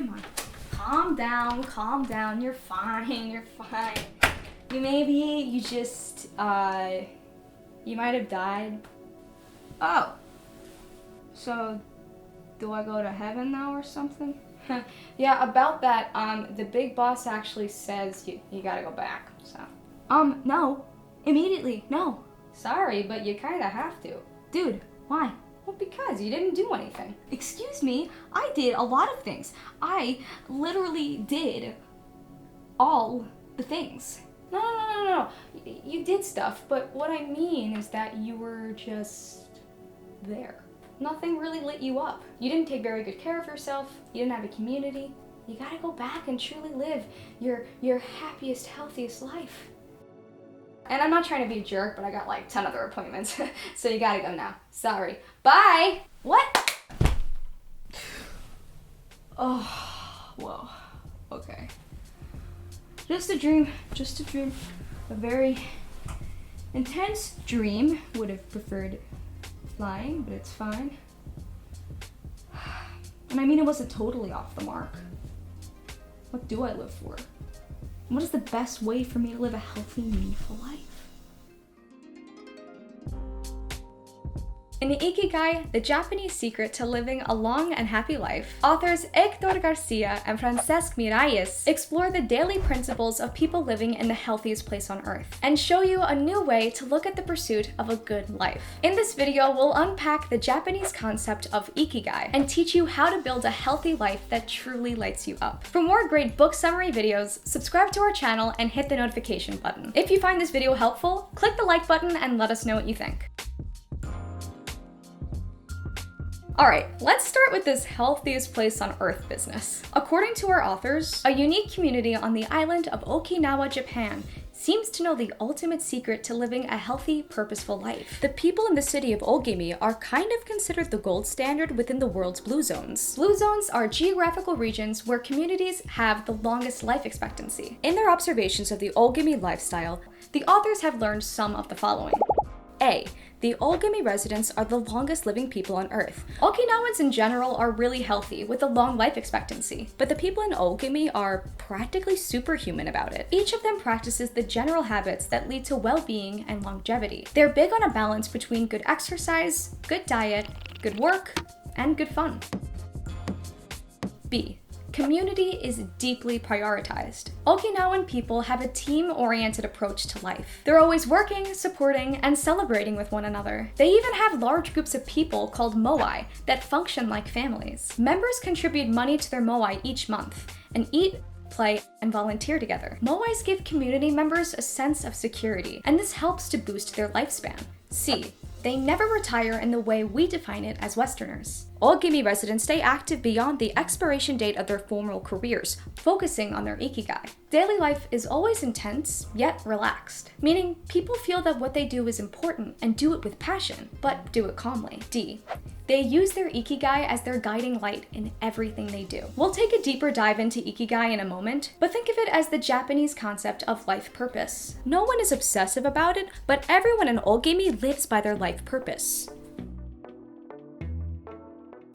Come on. Calm down. You're fine. You just, you might have died. Oh. So, do I go to heaven now or something? Yeah, about that, the big boss actually says you gotta go back, so. No. Immediately, no. Sorry, but you kinda have to. Dude, why? Well, because you didn't do anything. Excuse me, I did a lot of things. I literally did all the things. No. You did stuff, but what I mean is that you were just there. Nothing really lit you up. You didn't take very good care of yourself. You didn't have a community. You gotta go back and truly live your happiest, healthiest life. And I'm not trying to be a jerk, but I got like 10 other appointments, so you gotta go now. Sorry. Bye! What? Oh, whoa. Okay. Just a dream. A very intense dream. Would have preferred flying, but it's fine. And I mean, it wasn't totally off the mark. What do I live for? What is the best way for me to live a healthy, meaningful life? In Ikigai, the Japanese secret to living a long and happy life, authors Héctor García and Francesc Miralles explore the daily principles of people living in the healthiest place on earth and show you a new way to look at the pursuit of a good life. In this video, we'll unpack the Japanese concept of Ikigai and teach you how to build a healthy life that truly lights you up. For more great book summary videos, subscribe to our channel and hit the notification button. If you find this video helpful, click the like button and let us know what you think. Alright, let's start with this healthiest place on earth business. According to our authors, a unique community on the island of Okinawa, Japan, seems to know the ultimate secret to living a healthy, purposeful life. The people in the city of Ogimi are kind of considered the gold standard within the world's blue zones. Blue zones are geographical regions where communities have the longest life expectancy. In their observations of the Ogimi lifestyle, the authors have learned some of the following. A. The Ogimi residents are the longest living people on Earth. Okinawans in general are really healthy with a long life expectancy, but the people in Ogimi are practically superhuman about it. Each of them practices the general habits that lead to well-being and longevity. They're big on a balance between good exercise, good diet, good work, and good fun. B. Community is deeply prioritized. Okinawan people have a team-oriented approach to life. They're always working, supporting, and celebrating with one another. They even have large groups of people called moai that function like families. Members contribute money to their moai each month and eat, play, and volunteer together. Moais give community members a sense of security, and this helps to boost their lifespan. C. They never retire in the way we define it as Westerners. Ogimi residents stay active beyond the expiration date of their formal careers, focusing on their Ikigai. Daily life is always intense, yet relaxed, meaning people feel that what they do is important and do it with passion, but do it calmly. D. They use their Ikigai as their guiding light in everything they do. We'll take a deeper dive into Ikigai in a moment, but think of it as the Japanese concept of life purpose. No one is obsessive about it, but everyone in Ogimi lives by their life purpose.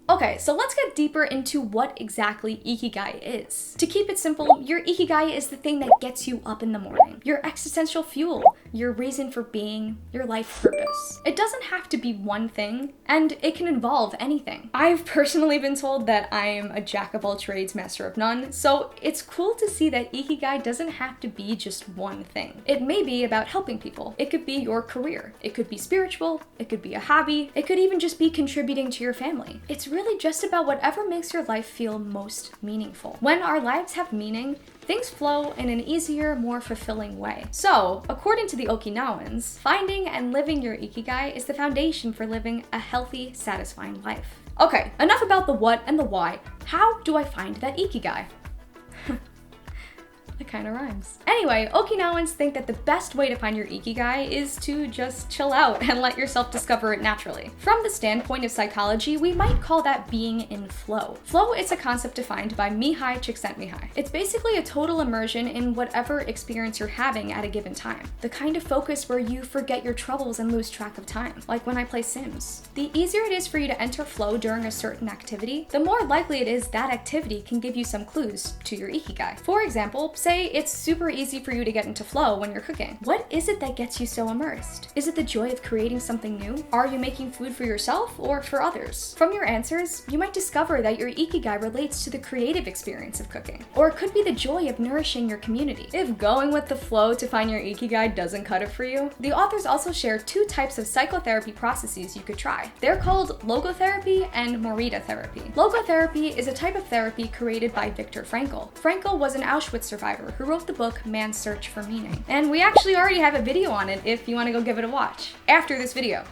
Okay, so let's get deeper into what exactly Ikigai is. To keep it simple, your Ikigai is the thing that gets you up in the morning. Your existential fuel, your reason for being, your life purpose. It doesn't have to be one thing, and it can involve anything. I've personally been told that I am a jack of all trades, master of none, so it's cool to see that Ikigai doesn't have to be just one thing. It may be about helping people. It could be your career. It could be spiritual. It could be a hobby. It could even just be contributing to your family. It's really just about whatever makes your life feel most meaningful. When our lives have meaning, things flow in an easier, more fulfilling way. So, according to the Okinawans, finding and living your Ikigai is the foundation for living a healthy, satisfying life. Okay, enough about the what and the why. How do I find that Ikigai? It kind of rhymes. Anyway, Okinawans think that the best way to find your Ikigai is to just chill out and let yourself discover it naturally. From the standpoint of psychology, we might call that being in flow. Flow is a concept defined by Mihai Csikszentmihalyi. It's basically a total immersion in whatever experience you're having at a given time. The kind of focus where you forget your troubles and lose track of time, like when I play Sims. The easier it is for you to enter flow during a certain activity, the more likely it is that activity can give you some clues to your Ikigai. For example, say it's super easy for you to get into flow when you're cooking. What is it that gets you so immersed? Is it the joy of creating something new? Are you making food for yourself or for others? From your answers, you might discover that your Ikigai relates to the creative experience of cooking, or it could be the joy of nourishing your community. If going with the flow to find your Ikigai doesn't cut it for you, the authors also share two types of psychotherapy processes you could try. They're called Logotherapy and Morita Therapy. Logotherapy is a type of therapy created by Viktor Frankl. Frankl was an Auschwitz survivor who wrote the book Man's Search for Meaning. And we actually already have a video on it if you want to go give it a watch after this video.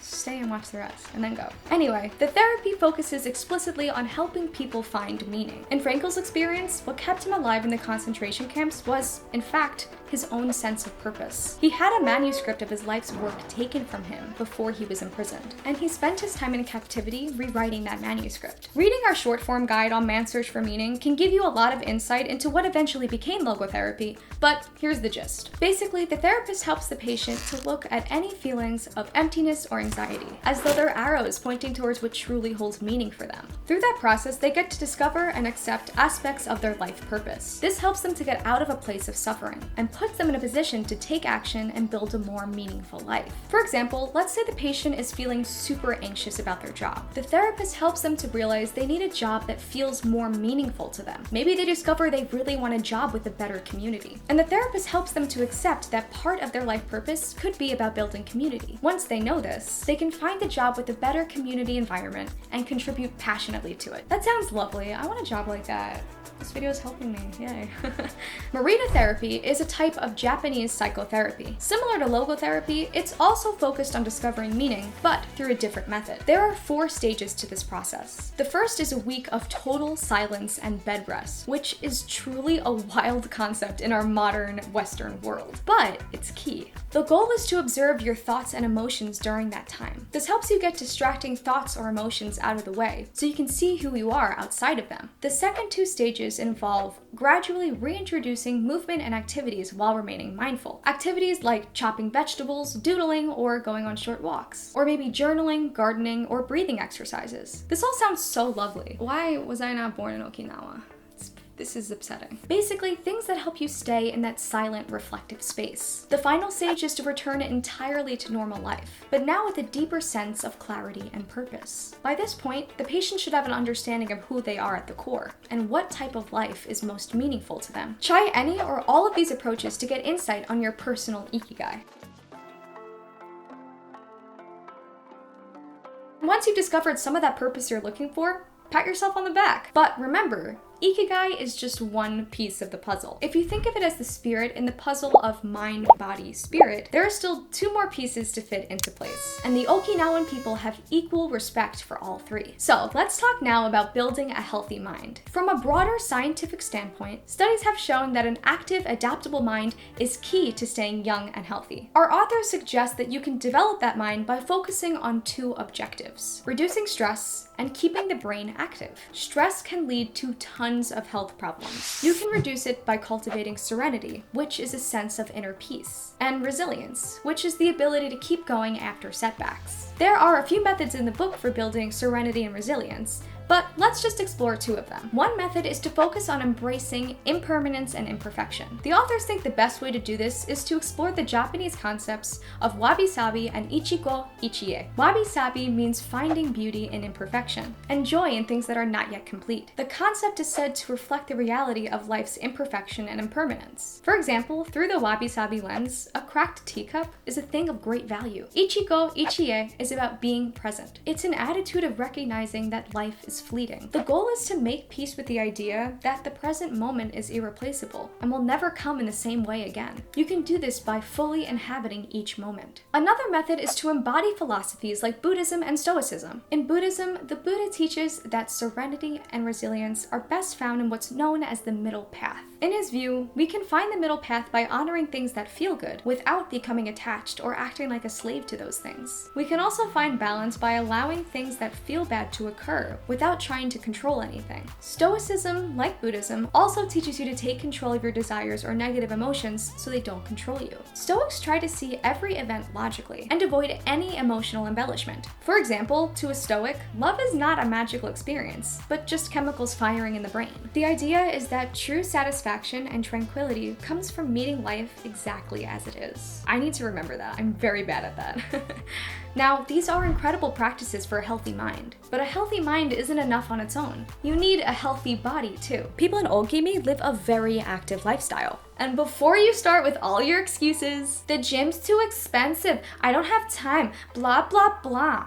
Stay and watch the rest, and then go. Anyway, the therapy focuses explicitly on helping people find meaning. In Frankl's experience, what kept him alive in the concentration camps was, in fact, his own sense of purpose. He had a manuscript of his life's work taken from him before he was imprisoned, and he spent his time in captivity rewriting that manuscript. Reading our short form guide on Man's Search for Meaning can give you a lot of insight into what eventually became logotherapy, but here's the gist. Basically, the therapist helps the patient to look at any feelings of emptiness or anxiety, as though they're arrows pointing towards what truly holds meaning for them. Through that process, they get to discover and accept aspects of their life purpose. This helps them to get out of a place of suffering and puts them in a position to take action and build a more meaningful life. For example, let's say the patient is feeling super anxious about their job. The therapist helps them to realize they need a job that feels more meaningful to them. Maybe they discover they really want a job with a better community. And the therapist helps them to accept that part of their life purpose could be about building community. Once they know this, they can find a job with a better community environment and contribute passionately to it. That sounds lovely. I want a job like that. This video is helping me, yay. Morita Therapy is a type of Japanese psychotherapy. Similar to logotherapy, it's also focused on discovering meaning, but through a different method. There are 4 stages to this process. The first is a week of total silence and bed rest, which is truly a wild concept in our modern Western world, but it's key. The goal is to observe your thoughts and emotions during that time. This helps you get distracting thoughts or emotions out of the way, so you can see who you are outside of them. The second 2 stages involve gradually reintroducing movement and activities while remaining mindful. Activities like chopping vegetables, doodling, or going on short walks. Or maybe journaling, gardening, or breathing exercises. This all sounds so lovely. Why was I not born in Okinawa? This is upsetting. Basically, things that help you stay in that silent, reflective space. The final stage is to return entirely to normal life, but now with a deeper sense of clarity and purpose. By this point, the patient should have an understanding of who they are at the core, and what type of life is most meaningful to them. Try any or all of these approaches to get insight on your personal Ikigai. Once you've discovered some of that purpose you're looking for, pat yourself on the back. But remember, Ikigai is just one piece of the puzzle. If you think of it as the spirit in the puzzle of mind, body, spirit, there are still 2 more pieces to fit into place. And the Okinawan people have equal respect for all 3. So let's talk now about building a healthy mind. From a broader scientific standpoint, studies have shown that an active, adaptable mind is key to staying young and healthy. Our authors suggest that you can develop that mind by focusing on 2 objectives: reducing stress and keeping the brain active. Stress can lead to tons of health problems. You can reduce it by cultivating serenity, which is a sense of inner peace, and resilience, which is the ability to keep going after setbacks. There are a few methods in the book for building serenity and resilience, but let's just explore 2 of them. One method is to focus on embracing impermanence and imperfection. The authors think the best way to do this is to explore the Japanese concepts of wabi-sabi and ichigo ichie. Wabi-sabi means finding beauty in imperfection and joy in things that are not yet complete. The concept is said to reflect the reality of life's imperfection and impermanence. For example, through the wabi-sabi lens, a cracked teacup is a thing of great value. Ichigo ichie is about being present. It's an attitude of recognizing that life is fleeting. The goal is to make peace with the idea that the present moment is irreplaceable and will never come in the same way again. You can do this by fully inhabiting each moment. Another method is to embody philosophies like Buddhism and Stoicism. In Buddhism, the Buddha teaches that serenity and resilience are best found in what's known as the middle path. In his view, we can find the middle path by honoring things that feel good without becoming attached or acting like a slave to those things. We can also find balance by allowing things that feel bad to occur without trying to control anything. Stoicism, like Buddhism, also teaches you to take control of your desires or negative emotions so they don't control you. Stoics try to see every event logically and avoid any emotional embellishment. For example, to a Stoic, love is not a magical experience, but just chemicals firing in the brain. The idea is that true satisfaction and tranquility comes from meeting life exactly as it is. I need to remember that. I'm very bad at that. Now, these are incredible practices for a healthy mind, but a healthy mind isn't enough on its own. You need a healthy body too. People in Okimi live a very active lifestyle. And before you start with all your excuses, the gym's too expensive, I don't have time, blah blah blah.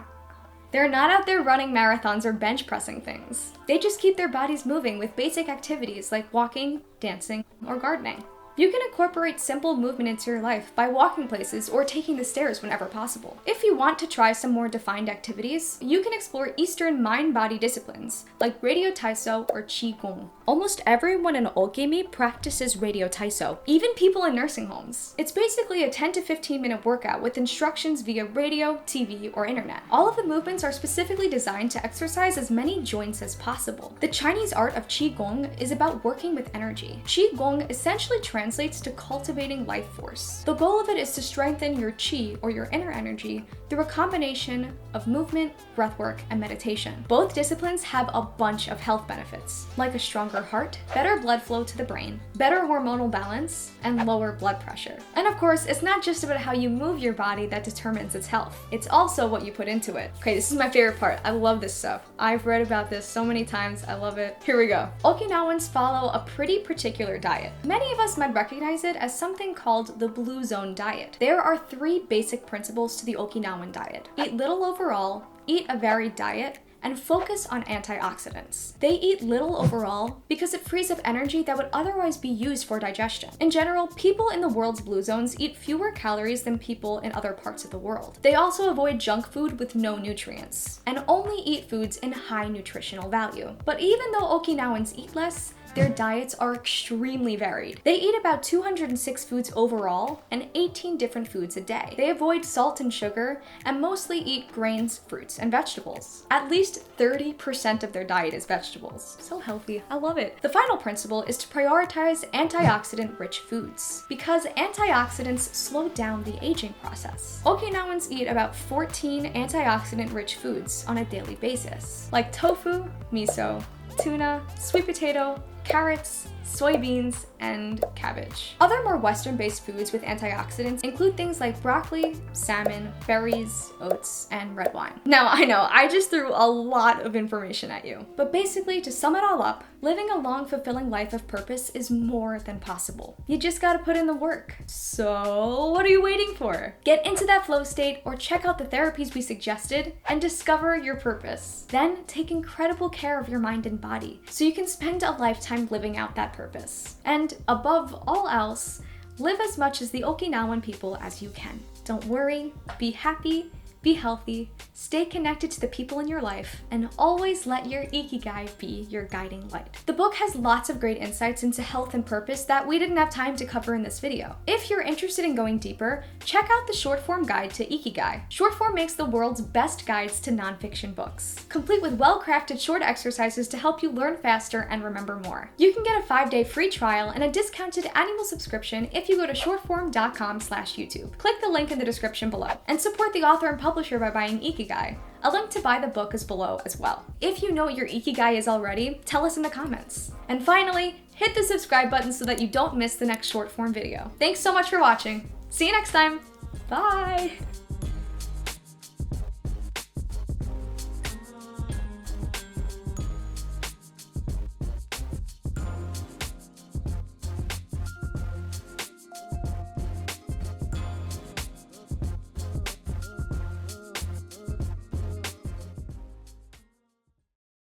They're not out there running marathons or bench pressing things. They just keep their bodies moving with basic activities like walking, dancing, or gardening. You can incorporate simple movement into your life by walking places or taking the stairs whenever possible. If you want to try some more defined activities, you can explore Eastern mind-body disciplines like Radio Taiso or Qigong. Almost everyone in Okimi practices Radio Taiso, even people in nursing homes. It's basically a 10 to 15 minute workout with instructions via radio, TV, or internet. All of the movements are specifically designed to exercise as many joints as possible. The Chinese art of Qigong is about working with energy. Qigong essentially translates to cultivating life force. The goal of it is to strengthen your qi, or your inner energy, through a combination of movement, breathwork, and meditation. Both disciplines have a bunch of health benefits, like a stronger heart, better blood flow to the brain, better hormonal balance, and lower blood pressure. And of course, it's not just about how you move your body that determines its health. It's also what you put into it. Okay, this is my favorite part. I love this stuff. I've read about this so many times. I love it. Here we go. Okinawans follow a pretty particular diet. Many of us might recognize it as something called the Blue Zone diet. There are 3 basic principles to the Okinawan diet. Eat little overall, eat a varied diet, and focus on antioxidants. They eat little overall because it frees up energy that would otherwise be used for digestion. In general, people in the world's blue zones eat fewer calories than people in other parts of the world. They also avoid junk food with no nutrients, and only eat foods in high nutritional value. But even though Okinawans eat less, their diets are extremely varied. They eat about 206 foods overall and 18 different foods a day. They avoid salt and sugar and mostly eat grains, fruits, and vegetables. At least 30% of their diet is vegetables. So healthy. I love it. The final principle is to prioritize antioxidant-rich foods because antioxidants slow down the aging process. Okinawans eat about 14 antioxidant-rich foods on a daily basis, like tofu, miso, tuna, sweet potato, carrots, soybeans, and cabbage. Other more Western-based foods with antioxidants include things like broccoli, salmon, berries, oats, and red wine. Now, I know, I just threw a lot of information at you. But basically, to sum it all up, living a long, fulfilling life of purpose is more than possible. You just gotta put in the work. So, what are you waiting for? Get into that flow state or check out the therapies we suggested and discover your purpose. Then, take incredible care of your mind and body so you can spend a lifetime living out that purpose. And above all else, live as much as the Okinawan people as you can. Don't worry, be happy, be healthy, stay connected to the people in your life, and always let your Ikigai be your guiding light. The book has lots of great insights into health and purpose that we didn't have time to cover in this video. If you're interested in going deeper, check out the Shortform guide to Ikigai. Shortform makes the world's best guides to nonfiction books, complete with well-crafted short exercises to help you learn faster and remember more. You can get a 5-day free trial and a discounted annual subscription if you go to shortform.com/YouTube. Click the link in the description below and support the author and publisher by buying Ikigai. A link to buy the book is below as well. If you know what your Ikigai is already, tell us in the comments. And finally, hit the subscribe button so that you don't miss the next short form video. Thanks so much for watching. See you next time. Bye!